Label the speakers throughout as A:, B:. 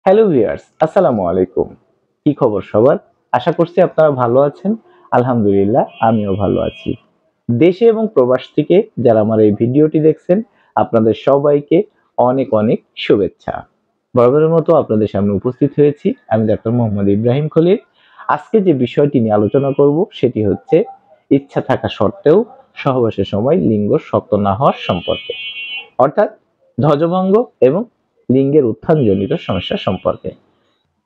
A: Hello viewers, আসসালামু আলাইকুম। কি খবর সবার? আশা করছি আপনারা ভালো আছেন। আলহামদুলিল্লাহ আমিও ভালো আছি। দেশে এবং প্রবাস থেকে যারা আমার এই ভিডিওটি দেখছেন, আপনাদের সবাইকে অনেক অনেক শুভেচ্ছা। বরাবরের মতো আপনাদের সামনে উপস্থিত হয়েছি আমি ডাক্তার মোহাম্মদ ইব্রাহিম খলিল। আজকে যে বিষয়টি নিয়ে আলোচনা করব সেটি হচ্ছে ইচ্ছা থাকা সত্ত্বেও সহবাসের সময় লিঙ্গ শক্ত না হওয়ার সম্পর্কে। অর্থাৎ ধ্বজভঙ্গ এবং লিঙ্গের উত্থানজনিত সমস্যা সম্পর্কে।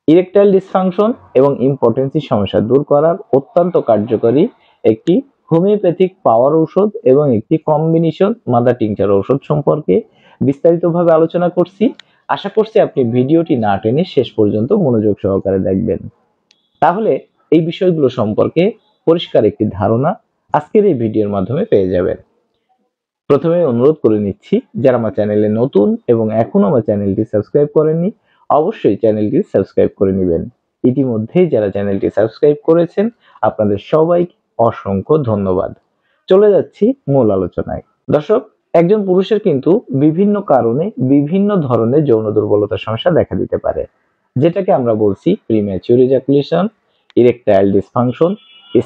A: ইরেকটাইল ডিসফাংশন এবং ইম্পটেন্সি সমস্যা দূর করার অত্যন্ত কার্যকরী একটি হোমিওপ্যাথিক পাওয়ার ঔষধ এবং একটি কম্বিনেশন মাদার টিংচার ঔষধ সম্পর্কে বিস্তারিতভাবে আলোচনা করছি। আশা করছি আপনি ভিডিওটি না টেনে শেষ পর্যন্ত মনোযোগ সহকারে দেখবেন। তাহলে এই বিষয়গুলো সম্পর্কে পরিষ্কার একটি ধারণা আজকের এই ভিডিওর মাধ্যমে পেয়ে যাবেন। প্রথমে অনুরোধ করে নিচ্ছি, যারা আমার চ্যানেলে নতুন এবং এখনো আমার চ্যানেলটি সাবস্ক্রাইব করেননি অবশ্যই চ্যানেলটি সাবস্ক্রাইব করে নেবেন। ইতিমধ্যেই যারা চ্যানেলটি সাবস্ক্রাইব করেছেন আপনাদের সবাইকে অসংখ্য ধন্যবাদ। চলে যাচ্ছি মূল আলোচনায়। দর্শক, একজন পুরুষের কিন্তু বিভিন্ন কারণে বিভিন্ন ধরনের যৌন দুর্বলতার সমস্যা দেখা দিতে পারে, যেটাকে আমরা বলছি প্রিম্যাচিউর ইজাকুলেশন, ইরেকটাইল ডিসফাংশন,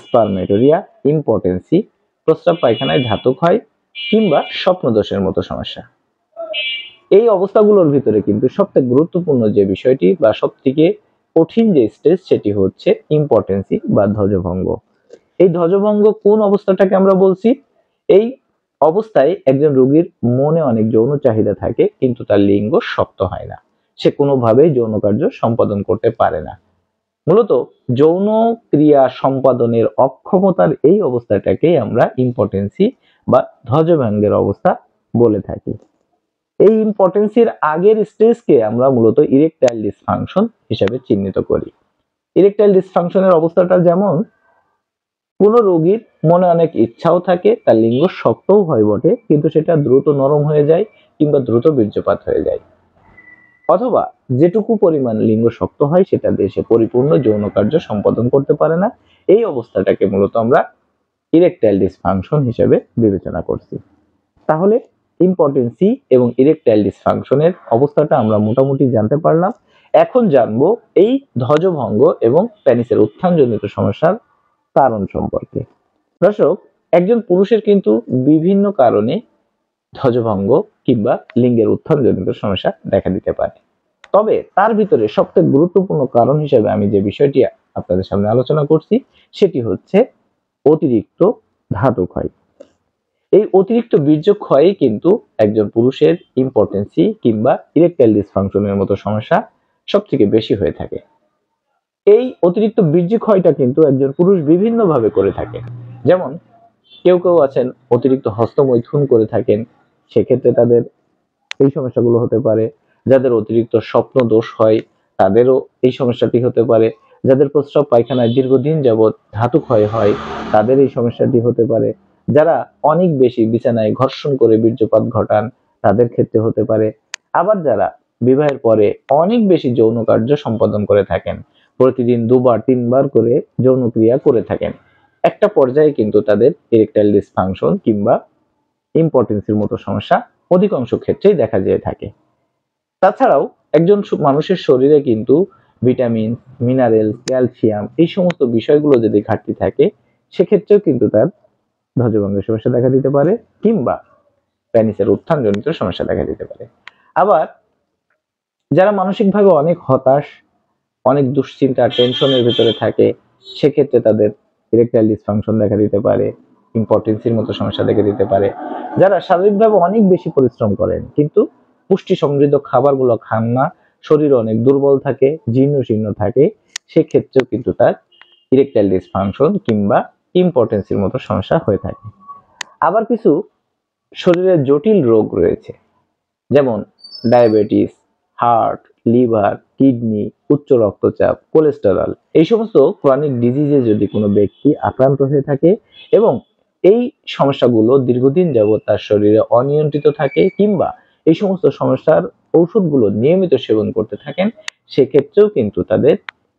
A: স্পারমেটোরিয়া, ইম্পটেন্সি, প্রস্রাব পায়খানায় ধাতব হয় কিংবা স্বপ্নদোষের মতো সমস্যা। এই অবস্থাগুলোর ভিতরে কিন্তু সবথেকে গুরুত্বপূর্ণ যে বিষয়টি বা সবথেকে কঠিন যে স্টেজ সেটি হচ্ছে ইম্পটেন্সি বা ধ্বজভঙ্গ। এই ধ্বজভঙ্গ কোন অবস্থাটাকে আমরা বলছি? এই অবস্থায় একজন রোগীর মনে অনেক যৌন চাহিদা থাকে কিন্তু তার লিঙ্গ শক্ত হয় না, সে কোনোভাবেই যৌন কার্য সম্পাদন করতে পারে না। মূলত যৌন ক্রিয়া সম্পাদনের অক্ষমতার এই অবস্থাটাকেই আমরা ইম্পটেন্সি বা ধ্বজভঙ্গের অবস্থা বলে থাকি। এই ইম্পটেন্সির আগের স্টেজকে আমরা মূলত ইরেকটাইল ডিসফাংশন হিসেবে চিহ্নিত করি। ইরেকটাইল ডিসফাংশনের অবস্থাটা যেমন, কোন রোগীর মনে অনেক ইচ্ছাও থাকে, তার লিঙ্গ শক্তও হয় বটে, কিন্তু সেটা দ্রুত নরম হয়ে যায় কিংবা দ্রুত বীর্যপাত হয়ে যায়। অথবা যেটুকু পরিমাণ লিঙ্গ শক্ত হয় সেটা দিয়ে সে পরিপূর্ণ যৌন কার্য সম্পাদন করতে পারে না। এই অবস্থাটাকে মূলত আমরা ইরেকটাইল ডিসফাংশন হিসেবে বিবেচনা করছি। তাহলে ইম্পটেন্সি এবং ইরেকটাইল ডিসফাংশনের অবস্থাটা আমরা মোটামুটি জানতে পারলাম। এখন জানবো এই ধ্বজভঙ্গ এবং পেনিসের উত্থানজনিত সমস্যার কারণ সম্পর্কে। দর্শক, একজন পুরুষের কিন্তু বিভিন্ন কারণে ধ্বজভঙ্গ কিংবা লিঙ্গের উত্থানজনিত সমস্যা দেখা দিতে পারে। তবে তার ভিতরে সবথেকে গুরুত্বপূর্ণ কারণ হিসেবে আমি যে বিষয়টি আপনাদের সামনে আলোচনা করছি সেটি হচ্ছে অতিরিক্ত ধাতু ক্ষয়। এই অতিরিক্ত বীর্য ক্ষয়ই কিন্তু একজন পুরুষের ইম্পটেন্সি কিংবা ইরেকটাইল ডিসফাংশনের মতো সমস্যা সবথেকে বেশি হয়ে থাকে। এই অতিরিক্ত বীর্য ক্ষয়টা কিন্তু একজন পুরুষ বিভিন্ন ভাবে করে থাকে। যেমন কেউ কেউ আছেন অতিরিক্ত হস্তমৈথুন করে থাকেন, সেক্ষেত্রে তাদের এই সমস্যাগুলো হতে পারে। যাদের অতিরিক্ত স্বপ্ন দোষ হয় তাদেরও এই সমস্যাটি হতে পারে। যাদের প্রস্রাব পায়খানায় দীর্ঘদিন যাবৎ ধাতু ক্ষয় হয় তাদের এই সমস্যাটি হতে পারে। যারা অনেক বেশি বিছানায় ঘর্ষণ করে বীর্যপাত ঘটান তাদের ক্ষেত্রে হতে পারে। আবার যারা বিবাহের পরে অনেক বেশি যৌন কার্য সম্পাদন করে থাকেন, প্রতিদিন 2 বার 3 বার করে যৌন ক্রিয়া করে থাকেন, একটা পর্যায়ে কিন্তু তাদের ইরেকটাইল ডিসফাংশন কিংবা ইম্পটেন্সির মতো সমস্যা অধিকাংশ ক্ষেত্রেই দেখা যেয়ে থাকে। তাছাড়াও একজন মানুষের শরীরে কিন্তু ভিটামিন, মিনারেল, ক্যালসিয়াম এই সমস্ত বিষয়গুলো যদি ঘাটতি থাকে সেক্ষেত্রেও কিন্তু তার ধ্বজভঙ্গের সমস্যা দেখা দিতে পারে কিংবা পেনিসের উত্থানজনিত সমস্যা দেখা দিতে পারে। আবার যারা মানসিকভাবে অনেক হতাশ, অনেক দুশ্চিন্তা টেনশনের ভিতরে থাকে সেক্ষেত্রে তাদের ইরেকটাইল ডিসফাংশন দেখা দিতে পারে, ইম্পটেন্সির মতো সমস্যা দেখা দিতে পারে। যারা শারীরিকভাবে অনেক বেশি পরিশ্রম করেন কিন্তু পুষ্টি সমৃদ্ধ খাবারগুলো খান না, শরীর অনেক দুর্বল থাকে, জীর্ণ শীর্ণ থাকে, সেক্ষেত্রেও কিন্তু তার ইরেকটাইল ডিসফাংশন কিংবা ইম্পটেন্সির মতো সমস্যা হয়ে থাকে। আবার কিছু শরীরের জটিল রোগ রয়েছে, যেমন ডায়াবেটিস, হার্ট, লিভার, কিডনি, উচ্চ রক্তচাপ, কোলেস্টেরল, এই সমস্ত ক্রনিক ডিজিজে যদি কোনো ব্যক্তি আক্রান্ত হয়ে থাকে এবং এই সমস্যাগুলো দীর্ঘদিন যাবৎ তার শরীরে অনিয়ন্ত্রিত থাকে কিংবা এই সমস্ত সমস্যার ঔষধগুলো নিয়মিত সেবন করতে থাকেন, সেক্ষেত্রেও কিন্তু তাদের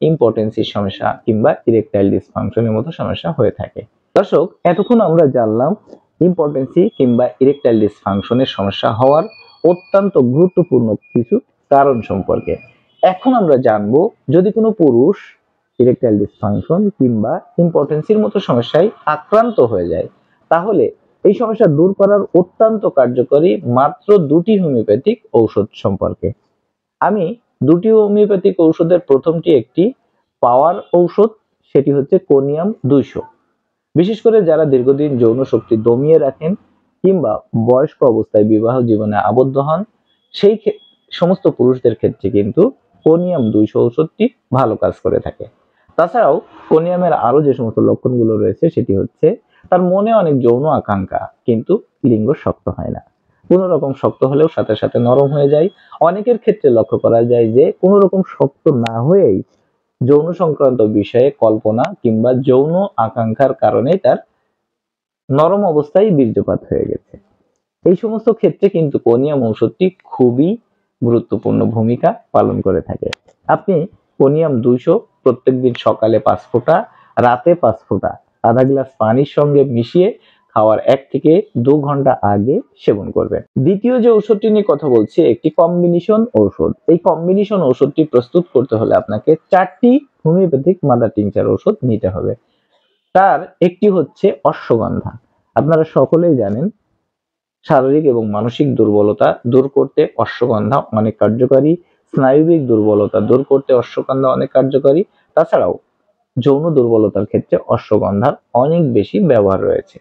A: ইম্পটেন্সির সমস্যা কিংবা ইরেকটাইল ডিসফাংশনের মতো সমস্যা হয়ে থাকে। দর্শক, এতক্ষণ আমরা জানলাম ইম্পটেন্সি কিংবা ইরেকটাইল ডিসফাংশনের সমস্যা হওয়ার অত্যন্ত গুরুত্বপূর্ণ কিছু কারণ সম্পর্কে। এখন আমরা জানবো যদি কোনো পুরুষ ইরেকটাইল ডিসফাংশন কিংবা ইম্পটেন্সির মতো সমস্যায় আক্রান্ত হয়ে যায়, তাহলে এই সমস্যা দূর করার অত্যন্ত কার্যকরী মাত্র দুটি হোমিওপ্যাথিক ঔষধ সম্পর্কে। আমি দুটি হোমিওপ্যাথিক ঔষধের প্রথমটি একটি পাওয়ার ঔষধ, সেটি হচ্ছে কোনিয়াম 200। বিশেষ করে যারা দীর্ঘদিন যৌন শক্তি দমিয়ে রাখেন কিংবা বয়স্ক অবস্থায় বিবাহ জীবনে আবদ্ধ হন, সেই সমস্ত পুরুষদের ক্ষেত্রে কিন্তু কোনিয়াম 200 ঔষধটি ভালো কাজ করে থাকে। তাছাড়াও কোনিয়ামের আরো যে সমস্ত লক্ষণগুলো রয়েছে সেটি হচ্ছে তার মনে অনেক যৌন আকাঙ্ক্ষা, কিন্তু লিঙ্গ শক্ত হয় না। কোনো রকম শক্ত হলেও সাথে সাথে নরম হয়ে যায়। অনেকের ক্ষেত্রে লক্ষ্য করা যায় যে কোনো রকম শক্ত না হয়েই যৌন সংক্রান্ত বিষয়ে কল্পনা কিংবা যৌন আকাঙ্ক্ষার কারণে তার নরম অবস্থায় বীর্যপাত হয়ে গেছে। এই সমস্ত ক্ষেত্রে কিন্তু কোনিয়াম ঔষধটি খুবই গুরুত্বপূর্ণ ভূমিকা পালন করে থাকে। আপনি কোনিয়াম 200 প্রত্যেকদিন সকালে 5 ফোঁটা, রাতে 5 ফোঁটা আধা গ্লাস পানির সঙ্গে মিশিয়ে খাওয়ার 1 থেকে 2 ঘন্টা আগে সেবন করবেন। দ্বিতীয় যে ঔষধটি নিয়ে কথা বলছি একটি কম্বিনেশন ঔষধ। এই কম্বিনেশন ঔষধটি প্রস্তুত করতে হলে আপনাকে 4টি হোমিওপ্যাথিক মাদার টিংচার ঔষধ নিতে হবে। তার একটি হচ্ছে অশ্বগন্ধা। আপনারা সকলেই জানেন শারীরিক এবং মানসিক দুর্বলতা দূর করতে অশ্বগন্ধা অনেক কার্যকারী, স্নায়ুবিক দুর্বলতা দূর করতে অশ্বগন্ধা অনেক কার্যকারী। তাছাড়াও যৌন দুর্বলতার ক্ষেত্রে অশ্বগন্ধার অনেক বেশি ব্যবহার রয়েছে।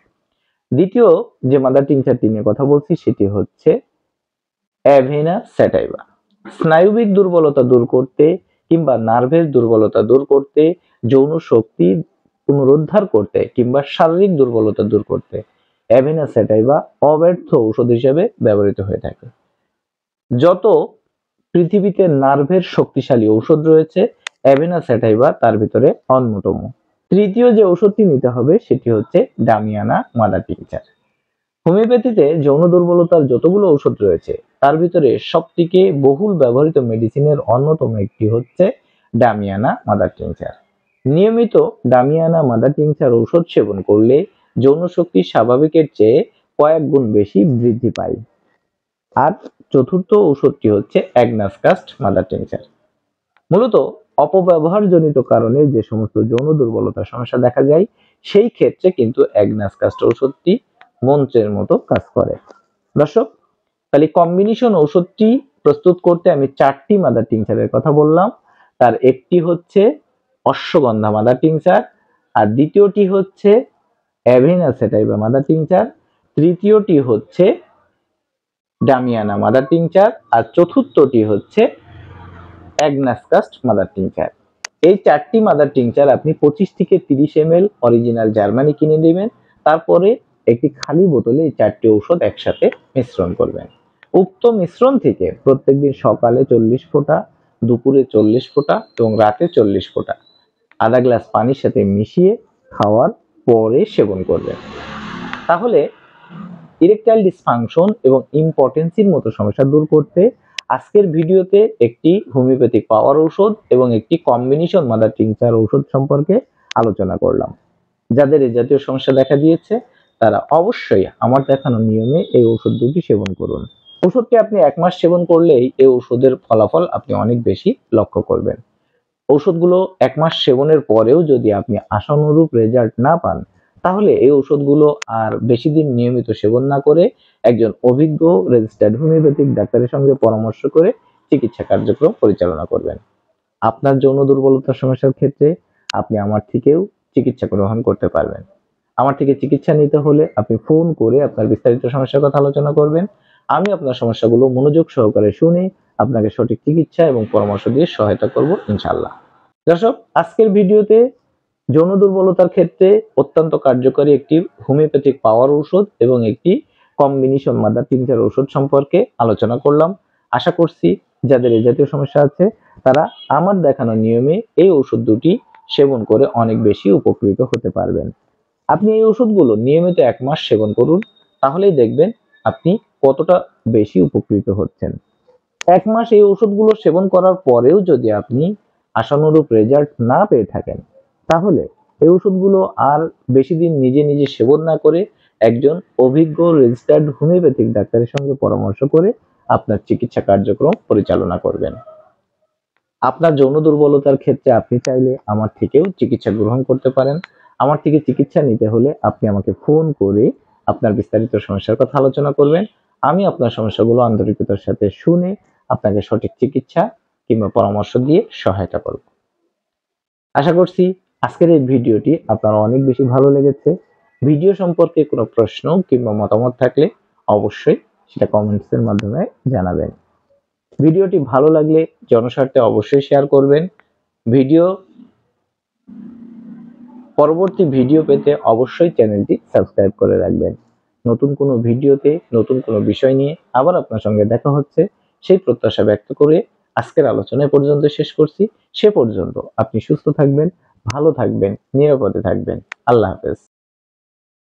A: দ্বিতীয় যে মাদার টিংচারটি নিয়ে কথা বলছি সেটি হচ্ছে অ্যাভেনা স্যাটাইভা। স্নায়ুবিক দুর্বলতা দূর করতে কিংবা নার্ভের দুর্বলতা দূর করতে, যৌন শক্তি পুনরুদ্ধার করতে কিংবা শারীরিক দুর্বলতা দূর করতে অ্যাভেনা স্যাটাইভা অব্যর্থ ঔষধ হিসেবে ব্যবহৃত হয়ে থাকে। যত পৃথিবীতে নার্ভের শক্তিশালী ঔষধ রয়েছে, অ্যাভেনা স্যাটাইভা তার ভিতরে অন্যতম। তৃতীয় যে ঔষধটি নিতে হবে সেটি হচ্ছে ডামিয়ানা মাদার টিংচার। হোমিওপ্যাথিতে যৌন দুর্বলতার যতগুলো ঔষধ রয়েছে তার ভিতরে সবথেকে বহুল ব্যবহৃত মেডিসিনের অন্যতম একটি হচ্ছে ডামিয়ানা মাদার টিংচার। নিয়মিত ডামিয়ানা মাদার টিংচার ঔষধ সেবন করলে যৌন শক্তি স্বাভাবিকের চেয়ে কয়েক গুণ বেশি বৃদ্ধি পায়। আর চতুর্থ ঔষধটি হচ্ছে অ্যাগনাস কাস্ট মাদার টিংচার। মূলত অপব্যবহারজনিত কারণে যে সমস্ত যৌন দুর্বলতার সমস্যা দেখা যায় সেই ক্ষেত্রে কিন্তু অ্যাগনাস কাস্ট ঔষধটি মন্ত্রের মতো কাজ করে। দর্শক, তাহলে কম্বিনেশন ঔষধটি প্রস্তুত করতে আমি 4টি মাদার টিংচারের কথা বললাম। তার একটি হচ্ছে অশ্বগন্ধা মাদার টিংচার, আর দ্বিতীয়টি হচ্ছে অ্যাভেনা স্যাটাইভা মাদার টিংচার, তৃতীয়টি হচ্ছে ডামিয়ানা মাদার টিংচার, আর চতুর্থটি হচ্ছে অ্যাগনাস কাস্ট মাদার টিংচার। এই 4টি মাদার টিংচার আপনি 25 থেকে 30 ml অরিজিনাল জার্মানি কিনে নেবেন। তারপরে একটি খালি বোতলে এই 4টি ঔষধ একসাথে মিশ্রণ করবেন। উক্ত মিশ্রণ থেকে প্রত্যেকদিন সকালে 40 ফোঁটা, দুপুরে 40 ফোঁটা এবং রাতে 40 ফোঁটা আধা গ্লাস পানির সাথে মিশিয়ে খাওয়ার পরে সেবন করবেন। তাহলে ইরেকটাইল ডিসফাংশন এবং ইম্পটেন্সির মতো সমস্যা দূর করতে আজকের ভিডিওতে একটি হোমিওপ্যাথিক পাওয়ার ঔষধ এবং একটি কম্বিনেশন মাদার টিংচার ঔষধ সম্পর্কে আলোচনা করলাম। যাদের এই জাতীয় সমস্যা দেখা দিয়েছে তারা অবশ্যই আমার দেখানো নিয়মে এই ঔষধ দুটি সেবন করুন। ঔষধটি আপনি 1 মাস সেবন করলেই এই ঔষধের ফলাফল আপনি অনেক বেশি লক্ষ্য করবেন। ঔষধগুলো 1 মাস সেবনের পরেও যদি আপনি আশানুরূপ রেজাল্ট না পান, তাহলে এই ঔষধগুলো আর বেশি দিন নিয়মিত সেবন না করে একজন অভিজ্ঞ রেজিস্টার্ড হোমিওপ্যাথিক ডাক্তারের সঙ্গে পরামর্শ করে চিকিৎসা কার্যক্রম পরিচালনা করবেন। আপনার যৌন দুর্বলতার সমস্যার ক্ষেত্রে আপনি আমার থেকেও চিকিৎসা গ্রহণ করতে পারবেন। আমার থেকে চিকিৎসা নিতে হলে আপনি ফোন করে আপনার বিস্তারিত সমস্যার কথা আলোচনা করবেন। আমি আপনার সমস্যাগুলো মনোযোগ সহকারে শুনে আপনাকে সঠিক চিকিৎসা এবং পরামর্শ দিয়ে সহায়তা করব ইনশাআল্লাহ। দর্শক, আজকের ভিডিওতে যৌন দুর্বলতার ক্ষেত্রে অত্যন্ত কার্যকরী একটি হোমিওপ্যাথিক পাওয়ার ঔষধ এবং একটি কম্বিনেশন মাদার টিংচার ঔষধ সম্পর্কে আলোচনা করলাম। আশা করছি যাদের এই জাতীয় সমস্যা আছে তারা আমার দেখানো নিয়মে এই ঔষধ দুটি সেবন করে অনেক বেশি উপকৃত হতে পারবেন। আপনি এই ওষুধগুলো নিয়মিত 1 মাস সেবন করুন, তাহলেই দেখবেন আপনি কতটা বেশি উপকৃত হচ্ছেন। 1 মাস এই ওষুধগুলো সেবন করার পরেও যদি আপনি আশানুরূপ রেজাল্ট না পেয়ে থাকেন, তাহলে এই ওষুধগুলো আর বেশি দিন নিজে নিজে সেবন না করে একজন অভিজ্ঞ রেজিস্টার্ড হোমিওপ্যাথিক ডাক্তারের সঙ্গে পরামর্শ করে আপনার চিকিৎসা কার্যক্রম পরিচালনা করবেন। আপনার যৌন দুর্বলতার ক্ষেত্রে আপনি চাইলে আমার থেকেও চিকিৎসা গ্রহণ করতে পারেন। আমার থেকে চিকিৎসা নিতে হলে আপনি আমাকে ফোন করে আপনার বিস্তারিত সমস্যার কথা আলোচনা করবেন। আমি আপনার সমস্যাগুলো আন্তরিকতার সাথে শুনে আপনাকে সঠিক চিকিৎসা কিংবা পরামর্শ দিয়ে সহায়তা করব। আশা করছি আজকের এই ভিডিওটি আপনার অনেক বেশি ভালো লেগেছে। ভিডিও সম্পর্কে কোনো প্রশ্ন কিংবা মতামত থাকলে অবশ্যই সেটা কমেন্টসের মাধ্যমে জানাবেন। ভিডিওটি ভালো লাগলে জনস্বার্থে অবশ্যই শেয়ার করবেন। পরবর্তী ভিডিও পেতে অবশ্যই চ্যানেলটি সাবস্ক্রাইব করে রাখবেন। নতুন কোনো ভিডিওতে নতুন কোনো বিষয় নিয়ে আবার আপনার সঙ্গে দেখা হচ্ছে, সেই প্রত্যাশা ব্যক্ত করে আজকের আলোচনা পর্যন্ত শেষ করছি। সে পর্যন্ত আপনি সুস্থ থাকবেন, ভালো থাকবেন, নিরাপদে থাকবেন। আল্লাহ হাফেজ।